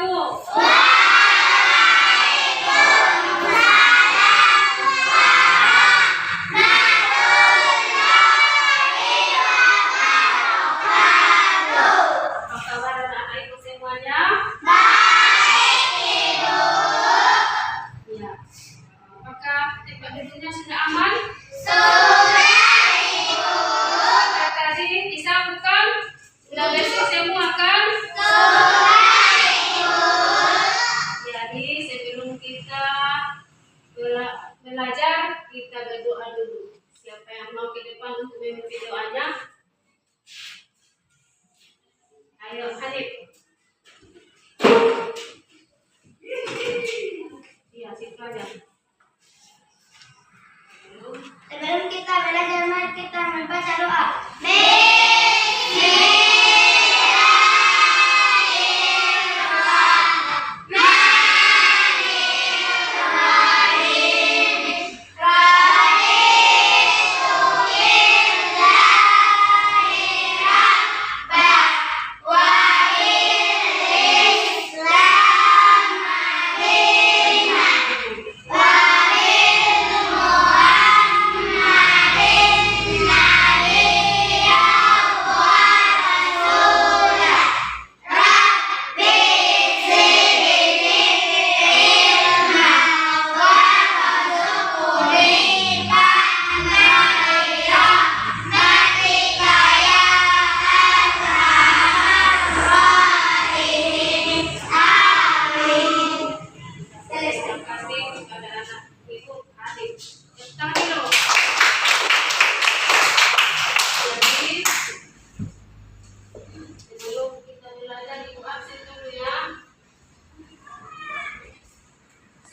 kamu? Apa kabar anak ibu semuanya? Ya. Apakah tempat duduknya sudah aman? Tadi disambungkan? Sudah bersih semua kan? Jadi sebelum kita belajar, kita berdoa dulu. Siapa yang mau ke depan untuk memimpin doanya? Ayo, Hanif. Iya, situ aja. Sebelum kita belajar, mari kita membaca doa.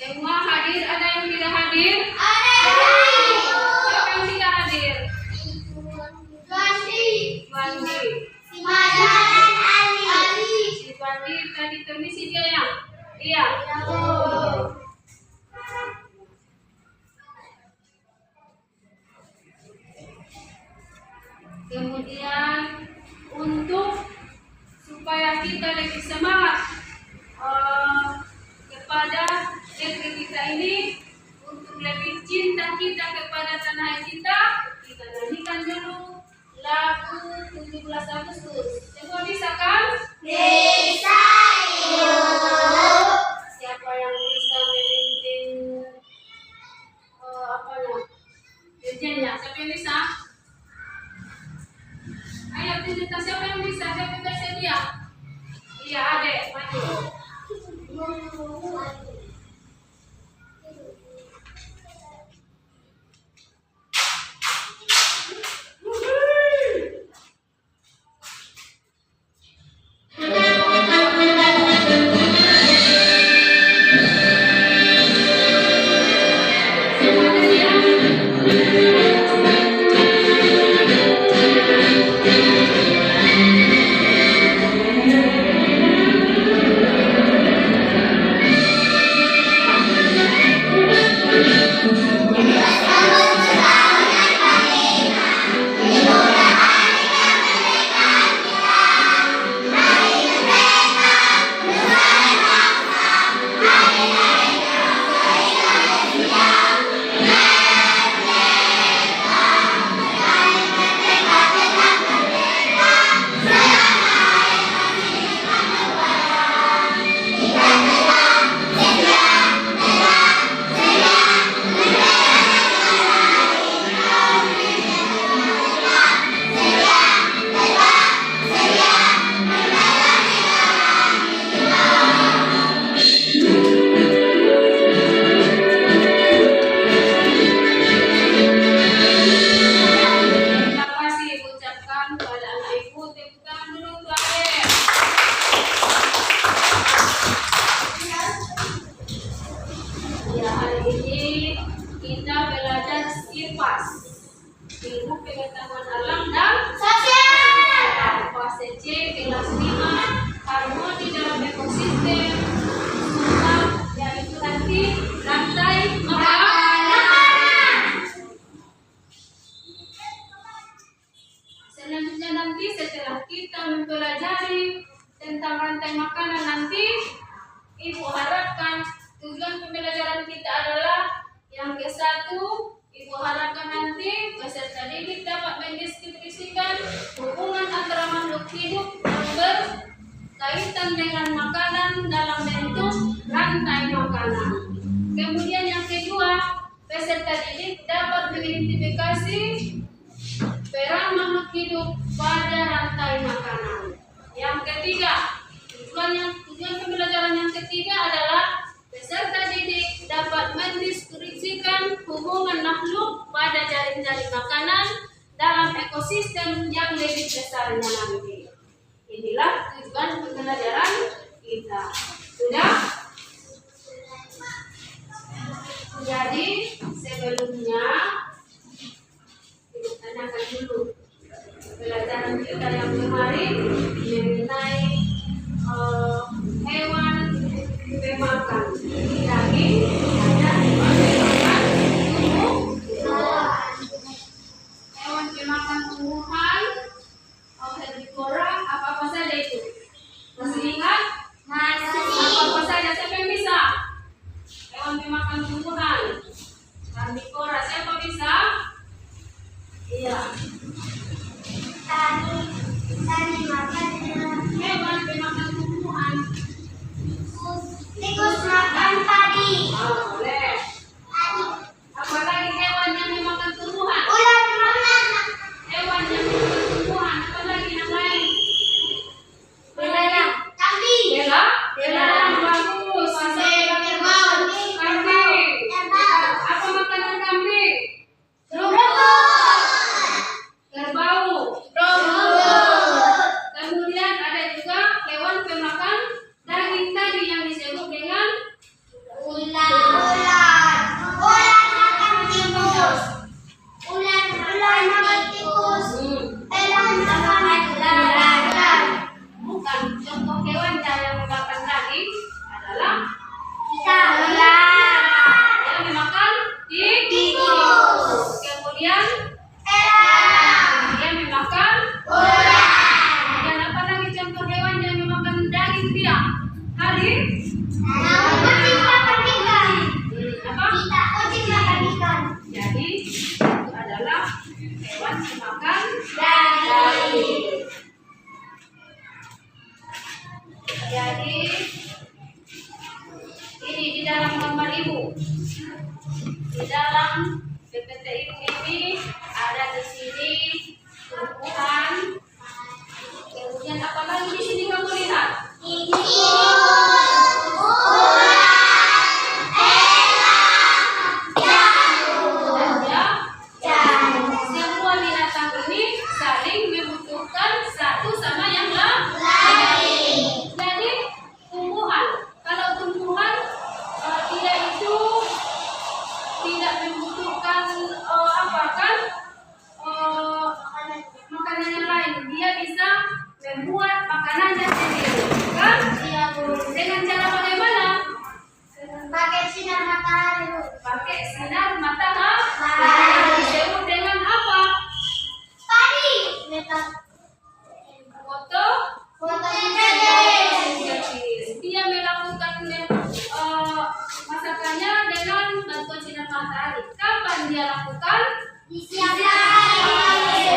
Semua hadir, ada yang tidak hadir? Siapa yang tidak hadir? Wandi. Si Wandi tadi permisi dia ya? Iya. Kemudian untuk supaya kita lebih semangat kepada negeri kita ini, untuk lebih cinta kita kepada tanah air kita nyanyikan dulu lagu 17 Agustus. Semua bisa kan? Siapa yang bisa memimpin dirjennya? Siapa yang bisa? Ayo tunjukkan siapa yang bisa. Siapa yang bersedia? Iya, adek, maju. Ilmu pengetahuan alam dan sosial. Fase C kelas 5 harmoni dalam ekosistem sumbang, yaitu nanti rantai makanan. Selanjutnya nanti setelah kita mempelajari tentang rantai makanan nanti Ibu harapkan tujuan pembelajaran kita adalah yang ke-1, Ibu harapkan nanti peserta didik dapat mendeskripsikan hubungan antara makhluk hidup yang berkaitan dengan makanan dalam bentuk rantai makanan. Kemudian yang kedua, peserta didik dapat mengidentifikasi peran makhluk hidup pada rantai makanan. Yang ketiga, tujuan pembelajaran yang ketiga adalah peserta didik dapat mendeskripsikan hubungan makhluk pada jaring-jaring makanan dalam ekosistem yang lebih besarnya nanti. Inilah tujuan pembelajaran kita. Sudah? Jadi sebelumnya kita tanyakan dulu pelajaran kita yang kemarin mengenai hewan pemakan daging, ada hewan pemakan tumbuhan. Hewan pemakan tumbuhan, herbivora, apa saja itu? Masih ingat? Apa saja? Siapa yang bisa? Hewan pemakan tumbuhan, herbivora, siapa bisa? Iya. Tani makan Hewan pemakan tumbuhan. tikus makan padi. Boleh. Apalagi hewan yang memakan tumbuhan? Ular makan Hewan yang memakan tumbuhan. Apa lagi yang lain? belalang. Kambing. Belalang bagus. Kambing. Apa makanan kambing? Kerbau. Kemudian ada juga hewan pemakan daging tadi yang disebut dengan Ular makan tikus. Ular makan tikus. Belalang makan belalang. bukan contoh hewan yang memakan daging adalah Ular. yang dimakan Tikus. Kemudian Belalang. dia memakan Ular. dan apa lagi contoh hewan yang memakan daging dia? Hari? Kucing makan ikan. Apa? Kucing makan ikan. Jadi itu adalah hewan pemakan Daging. Jadi ini di dalam gambar ibu. Di dalam PPT ibu ini ada di sini tumbuhan. Kemudian apa lagi di sini kamu lihat? Semua binatang ini saling membutuhkan satu sama yang lain. Jadi tumbuhan, kalau tumbuhan dia itu tidak membutuhkan apa kan makanan yang lain, dia bisa membuat makanannya sendiri, kan? Dengan cara bagaimana? Pakai sinar matahari. Pakai sinar matahari. Matahari. Disebut dengan apa? Padi. Fotosintesis. Dia melakukan masakannya dengan bantuan sinar matahari. Kapan dia lakukan? Di siang hari.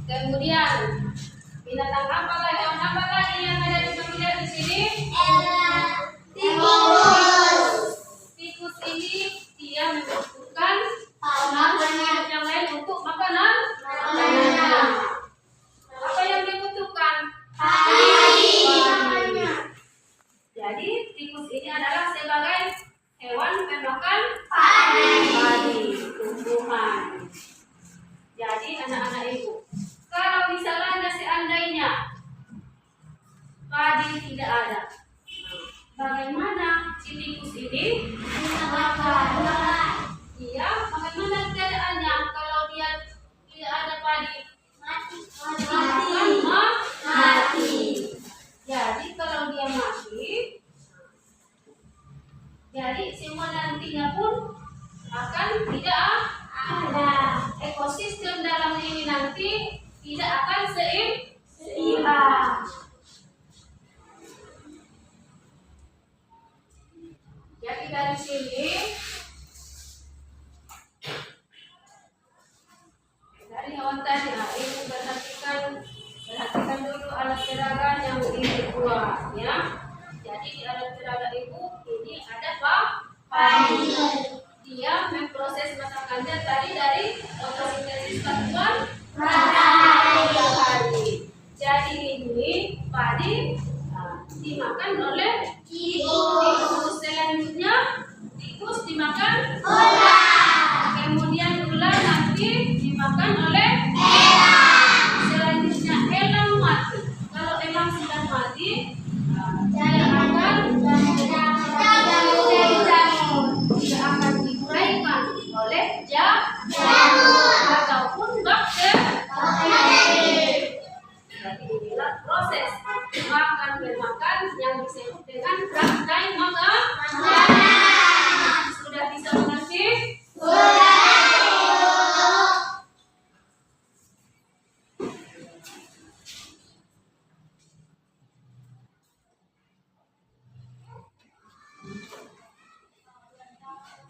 Kemudian binatang apa lagi? Hewan apa lagi yang ada di lihat di sini? Tikus. Tikus ini dia membutuhkan makhluk yang lain untuk makanan. Apa yang dibutuhkan? Jadi tikus ini adalah sebagai hewan pemakan padi, tumbuhan. Jadi anak-anak ibu, kalau misalnya seandainya padi tidak ada, bagaimana si tikus ini bisa makan? Iya, bagaimana keadaannya kalau dia tidak ada padi? Mati. Jadi kalau dia mati, jadi semua nantinya pun akan tidak ada. Ekosistem dalam ini nanti tidak akan seimbang. ya. Jadi di alat peraga ibu ini ada padi. Dia memproses masakannya tadi dari fotosintesis batuan matahari. Jadi ini padi dimakan oleh tikus. Selanjutnya tikus dimakan ular. Kemudian ular nanti dimakan oleh elang. Selanjutnya elang mati. Kalau elang sudah mati, dia akan diuraikan oleh jamur ataupun bakteri. Jadi inilah proses makan yang disebut dengan rantai makanan. Sudah bisa mengerti?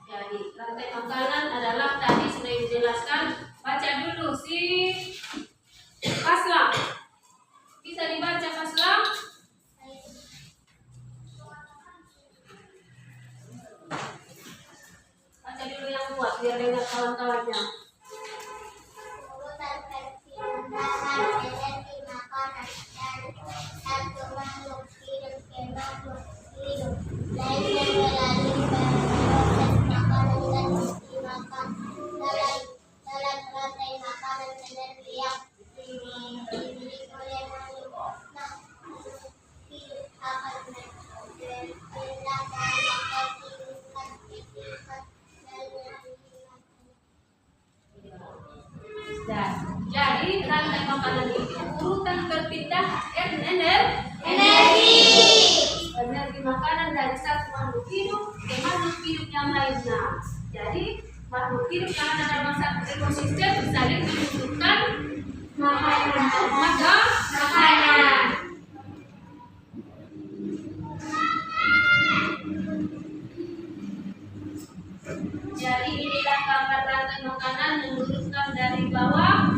Jadi rantai makanan adalah tadi sudah dijelaskan. Baca dulu si Pasla. Bisa dibaca Pasla? Baca dulu yang kuat biar dengar kawan-kawannya. Urutan perpindahan energi makanan dan satu makhluk hidup ke makhluk hidup lainnya melalui proses makanan dan dimakan dalam rantai makanan energi yang dimiliki oleh makhluk hidup akan berpindah dari makan kehidupan kehidupan Jadi rantai makanan itu urutan berpindah energi makanan dari satu makhluk hidup ke makhluk hidup yang lainnya. Jadi makhluk hidup karena dalam satu ekosistem saling membutuhkan makanan. Jadi inilah gambar rantai makanan menurutkan dari bawah.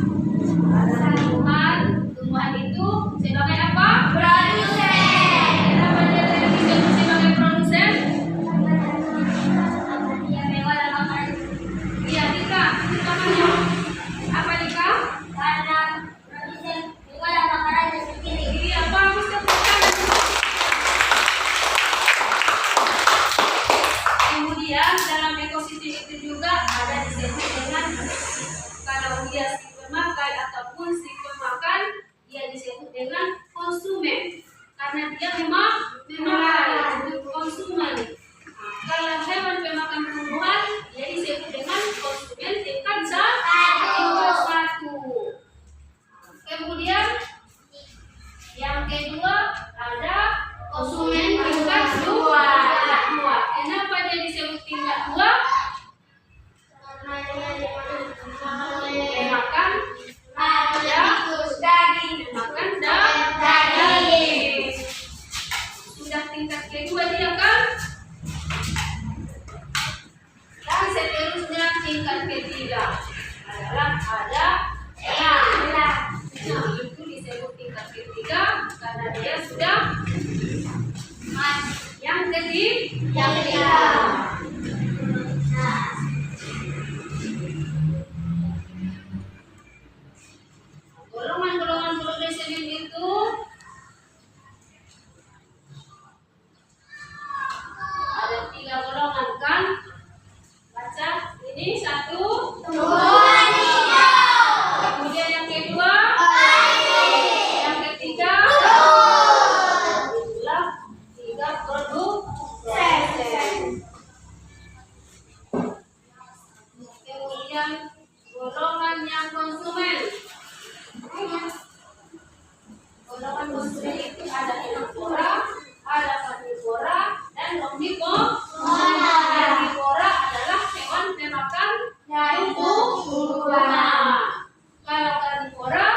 Ada tumbuhan itu sebagai apa? Produsen. Kenapa dia disebut sebagai produsen? Iya, Dika. Apa Dika? karena produsen mengolah makanannya sendiri. Iya, bagus sebutkan. Kemudian dalam ekosistem itu juga ada disebut dengan kalau dia si pemakai ataupun si pemakan, dia disebut dengan konsumen karena dia memang memakai konsumen. Kalau hewan pemakan tumbuhan, dia disebut dengan konsumen tingkat satu. Kemudian yang kedua ada konsumen tingkat dua. Kenapa dia disebut tingkat dua? Makan daging. Sudah tingkat kedua dia kan? Dan seterusnya tingkat ketiga adalah ada elang. Nah, itu disebut tingkat ketiga karena dia sudah mati. Yang ketiga. Golongan-golongan produsen itu ada 3 golongan kan? Baca ini 1 Tumbuhan hijau. kemudian yang kedua yang ketiga itulah 3 produsen. Kemudian golongan yang konsumen. Golongan konsumen itu ada herbivora, ada karnivora, dan omnivora. Herbivora adalah hewan pemakan tumbuhan. Kalau karnivora,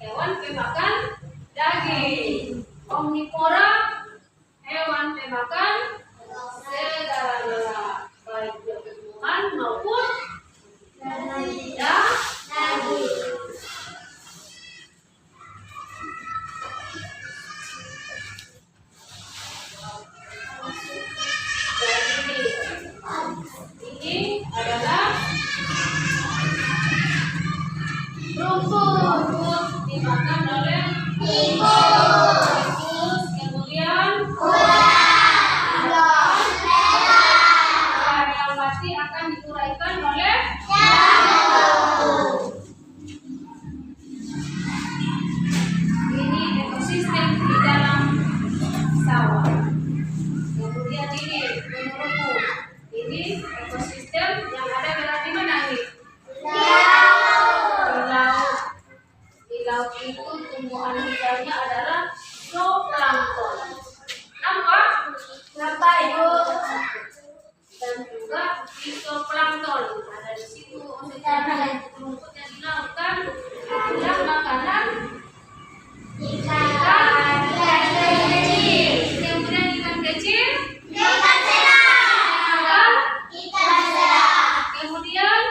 hewan pemakan daging. Omnivora, hewan pemakan segala-galanya, baik tumbuhan maupun daging. Tikus. Kemudian yang pasti akan diuraikan oleh ini ekosistem di dalam sawah. Kemudian ini menurutku ini ekosistem yang ada di mana ini? Di laut. Di laut itu tumbuhan hijaunya adalah zooplankton. Nampak? Nampak, Ibu. Dan juga fitoplankton ada di situ. Secara rumput yang di laut kan adalah makanan ikan kecil. Kemudian ikan kecil kemudian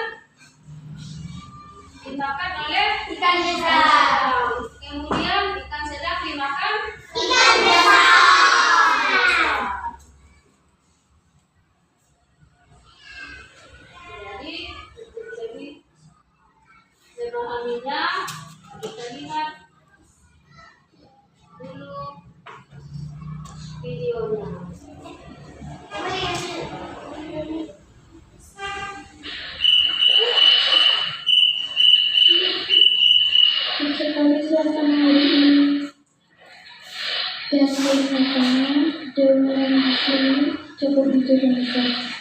dimakan oleh Ikan besar. kemudian ikan sedang dimakan Ikan besar. jadi memahaminya kita lihat dulu videonya. Sekali suasana hari ini dan kelihatannya dengan di sini cukup menyenangkan.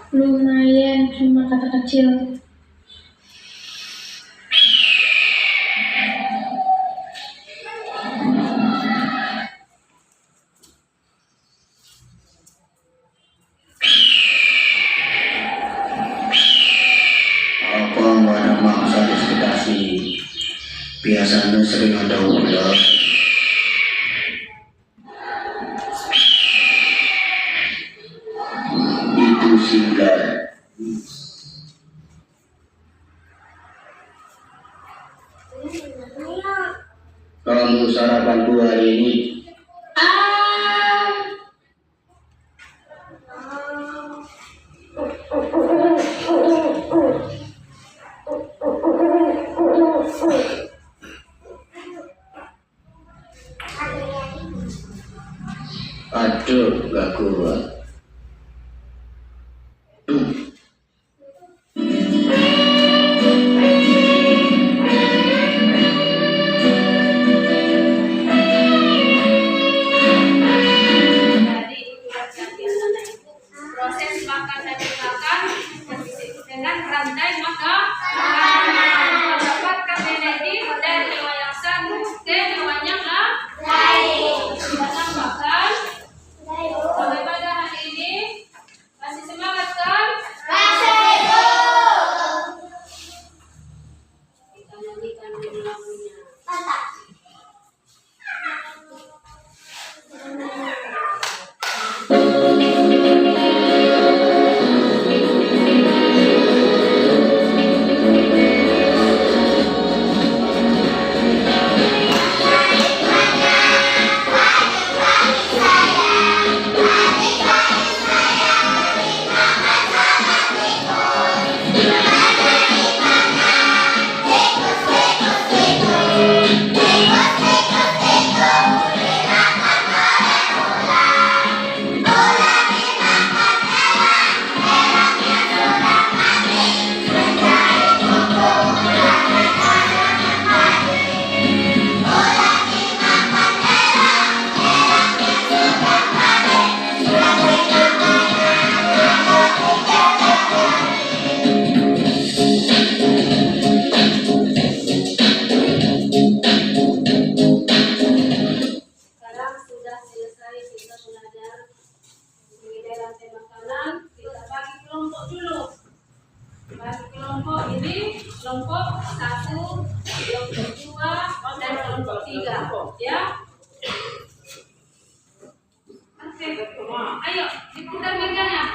Lumayan cuma kata kecil. Apa mana mangsa diskutasi biasanya sering ada ulah itu singkat kamu sarapan dua hari ini aduh gak kuat. kelompok 1, kelompok 2, dan kelompok 3. Ya. Oke. Ayo, diputar mejanya.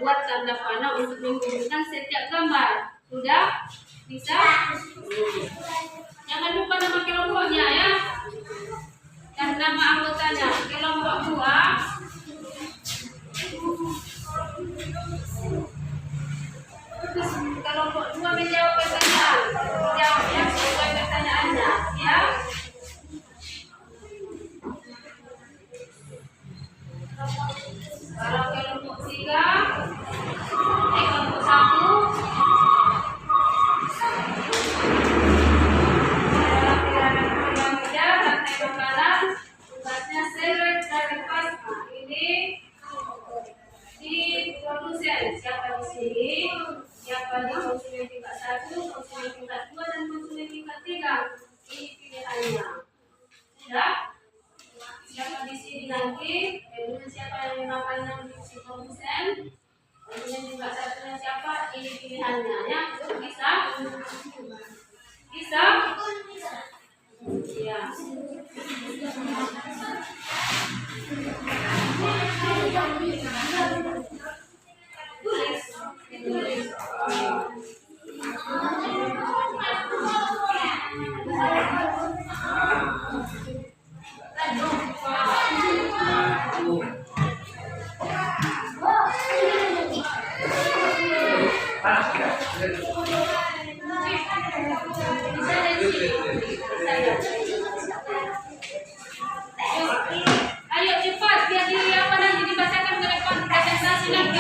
Buat tanda panah untuk menghubungkan setiap gambar. Sudah? Bisa? Jangan lupa nama kelompoknya ya. Dan nama anggotanya. Kelompok 2. Kelompok 2 menjawab pertanyaan. Jawab yang sesuai pertanyaannya. Ya. Kalau kelompok 3, kelompok 1, dalam meja, rantai bakaran, tugasnya seret dan lepas. Ini di produsen, siapa di sini? Siapa di konsumen tingkat 1, konsumen tingkat 2, dan konsumen tingkat 3? Ini pilihannya. Sudah? Siapa di sini nanti? Kemudian siapa yang memakannya di si produsen? Kemudian juga satunya siapa? Ini pilihannya ya. Bisa? Bisa? Ya. Tulis. Tulis. Ayo cepat biar di apa nanti dibacakan ke depan presentasi nanti.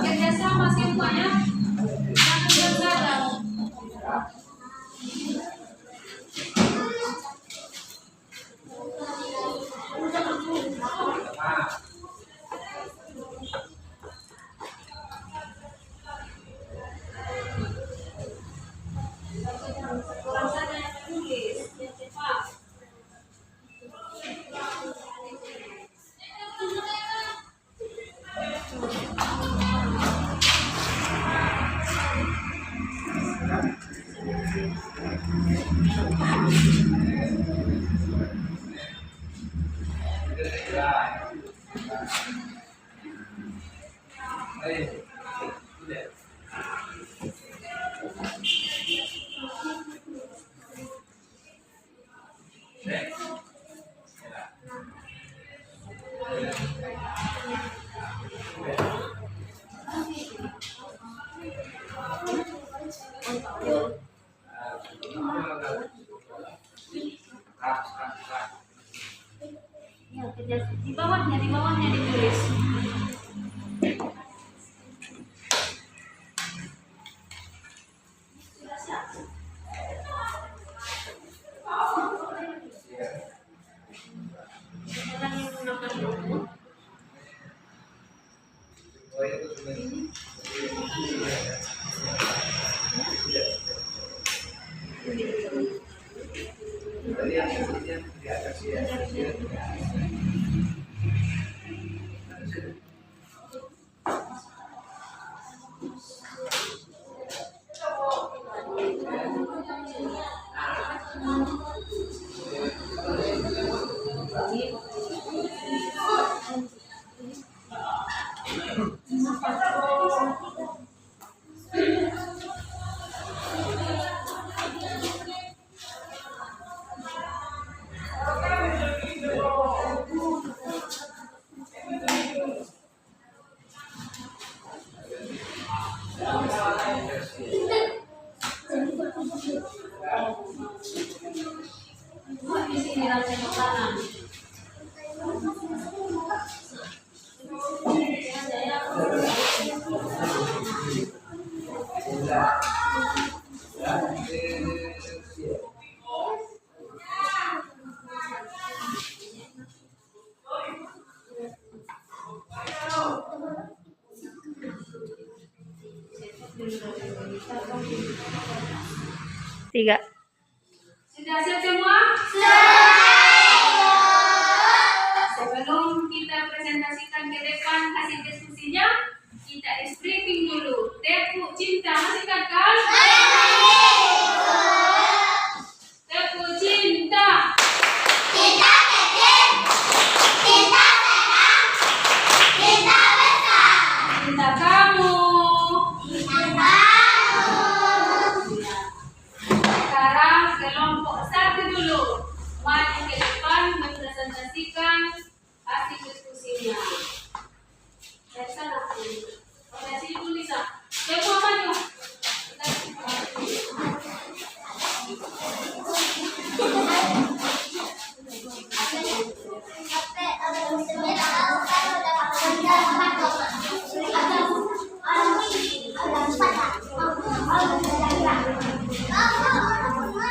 Kerjasama semuanya. Ya, di bawahnya ditulis. Orang yang menggunakan buku. Di sini rantai makanan. Tiga. Sudah siap semua? Sebelum kita presentasikan ke depan hasil diskusinya, kita briefing dulu. Tepuk cinta, masih kan? Tepuk cinta. Kita kecil, kita senang, kita besar, Cinta kamu. kita tahu. Sekarang kelompok satu dulu. Maju ke depan mempresentasikan hasil diskusinya. Dari sana. Dari sini pun bisa. Semua maju.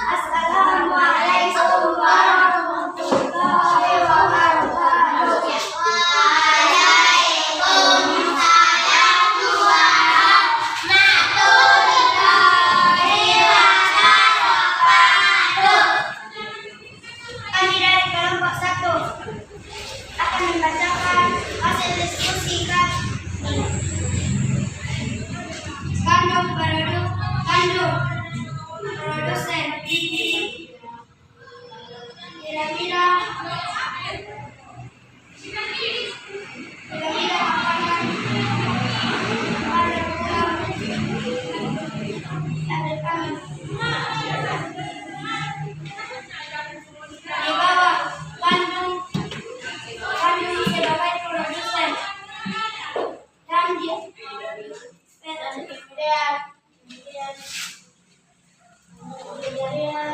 Assalamualaikum warahmatullahi wabarakatuh. Waalaikumsalam warahmatullahi wabarakatuh. Kami dari kelompok 1 akan membacakan hasil diskusi kandung produsen kira-kira makanan ada kurang ada kami di bawah kandung sebagai produsen dan dia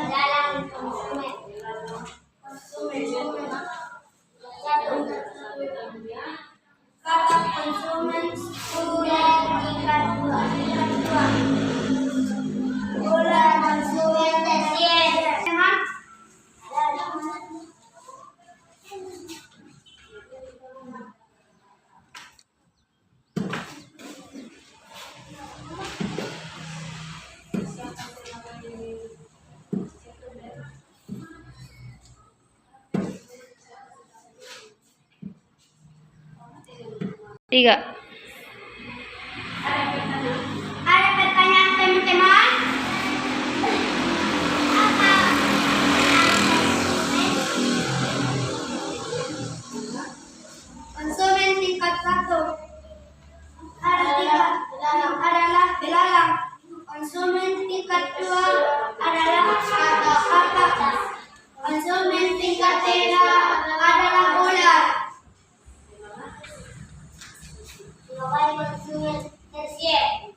dalam konsumen kata konsumen sudah tingkat 2 gula konsumen tersier Tiga. Ada pertanyaan teman-teman? Apa? Konsumen tingkat 1. Ada Bawah konsumen tersier.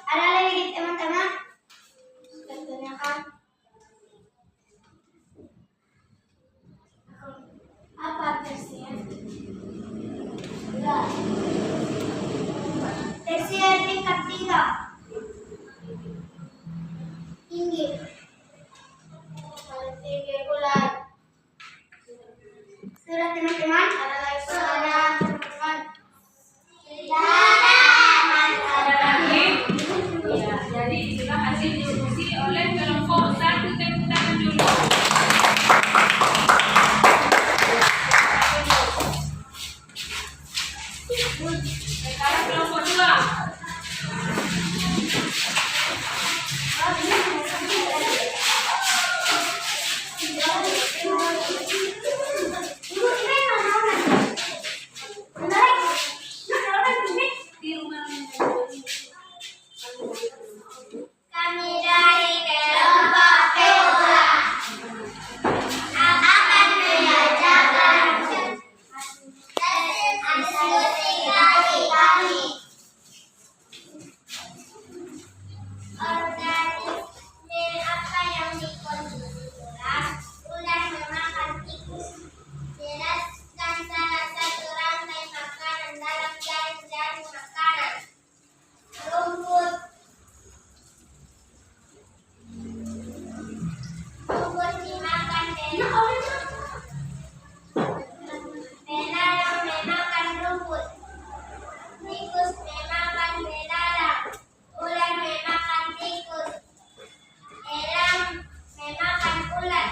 Ada lagi teman-teman? Tentunya kan. Apa tersier? Enggak. Tersier tingkat 3. Tinggi. Paling tinggi bulan. Sudah teman-teman, ada lagi soalnya teman-teman. Ada lagi? Ya, jadi itulah hasil diskusi oleh kelompok 1. Tepuk tangan dulu. Sekarang kelompok 2. Kami dari kelompok kedua akan mengajarkan diskusi kami. Organisme apa yang dikonsumsi ular memakan tikus? Jelaskan salah satu rantai makanan dalam jaring-jaring makanan. Rumput. Rumput dimakan belalang memakan rumput. Tikus memakan belalang. Ular memakan tikus. Elang memakan ular.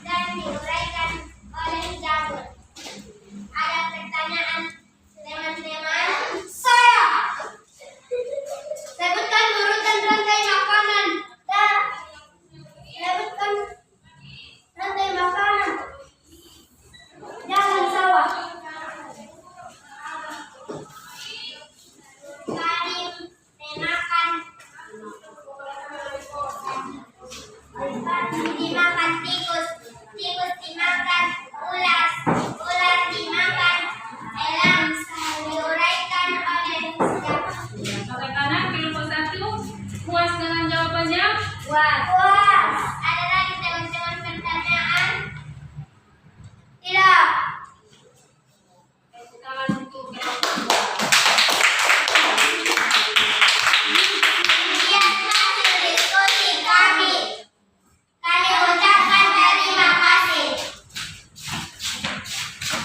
Dan diuraikan oleh jamur. Ada pertanyaan teman-teman? Saya. Sebutkan urutan rantai makanan. Sebutkan rantai makanan. Jangan sawah. Karim memakan dimakan tikus. Tikus dimakan ular. Ular dimakan elang. Diuraikan oleh jamur. Bagaimana kelompok 1? Puas dengan jawabannya? Puas. Ada lagi teman-teman pertanyaan? Tidak. Tepuk tangan untuk kelompok 2. Sekian hasil diskusi kami. Kami ucapkan terima kasih.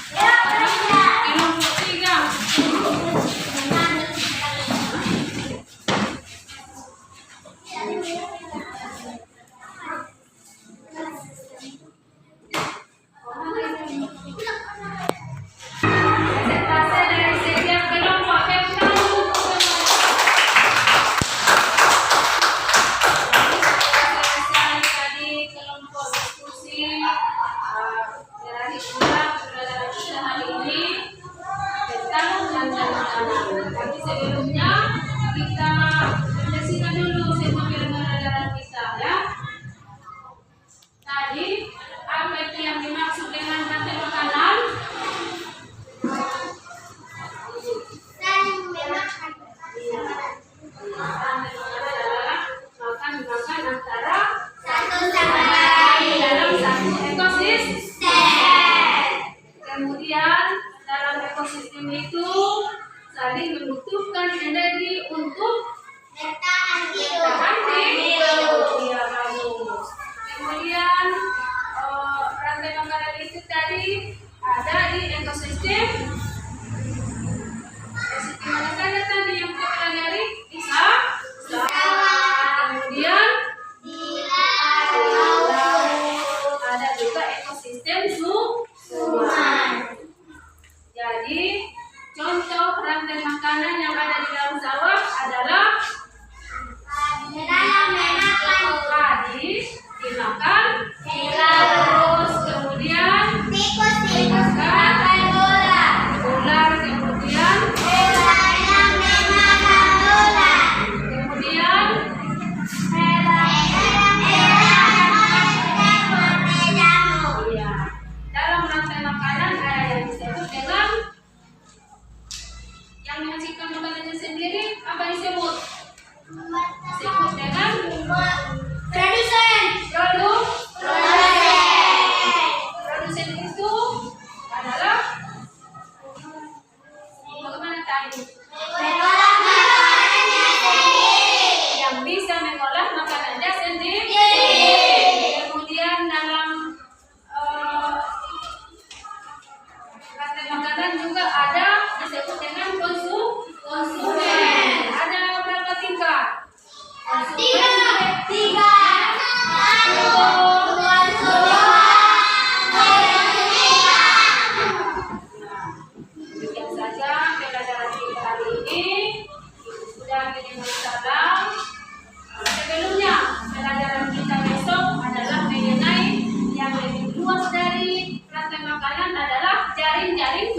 Kelompok 3. Presentasi dari setiap kelompok. Tepuk tangan untuk selesai tadi kelompok diskusi dari ulang pembelajaran kita hari ini tentang tantangan. Tapi sebelumnya kita bersihkan dulu semua pembelajaran kita ya. Tadi apa itu yang dimaksud dengan rantai makanan? Saling memakan. Rantai makanan adalah makan antara Satu sama lain. dalam satu ekosistem. Kemudian dalam ekosistem itu saling membutuhkan energi untuk Bertahan hidup. bertahan hidup. Iya, bagus. Kemudian rantai makanan itu tadi ada di ekosistem. Ekosistem mana saja tadi yang kita pelajari? Bisa. Kemudian Di laut. ada juga ekosistem sungai. Jadi contoh rantai makanan yang ada di dalam sawah adalah Belalang memakan Rantai makanan juga ada disebut dengan konsumen. Ada berapa tingkat? Tiga. Demikian saja pelajaran kita hari ini. Sudah minimal salam. Sebelumnya pelajaran kita besok adalah mengenai yang lebih luas dari rantai makanan adalah jaring-jaring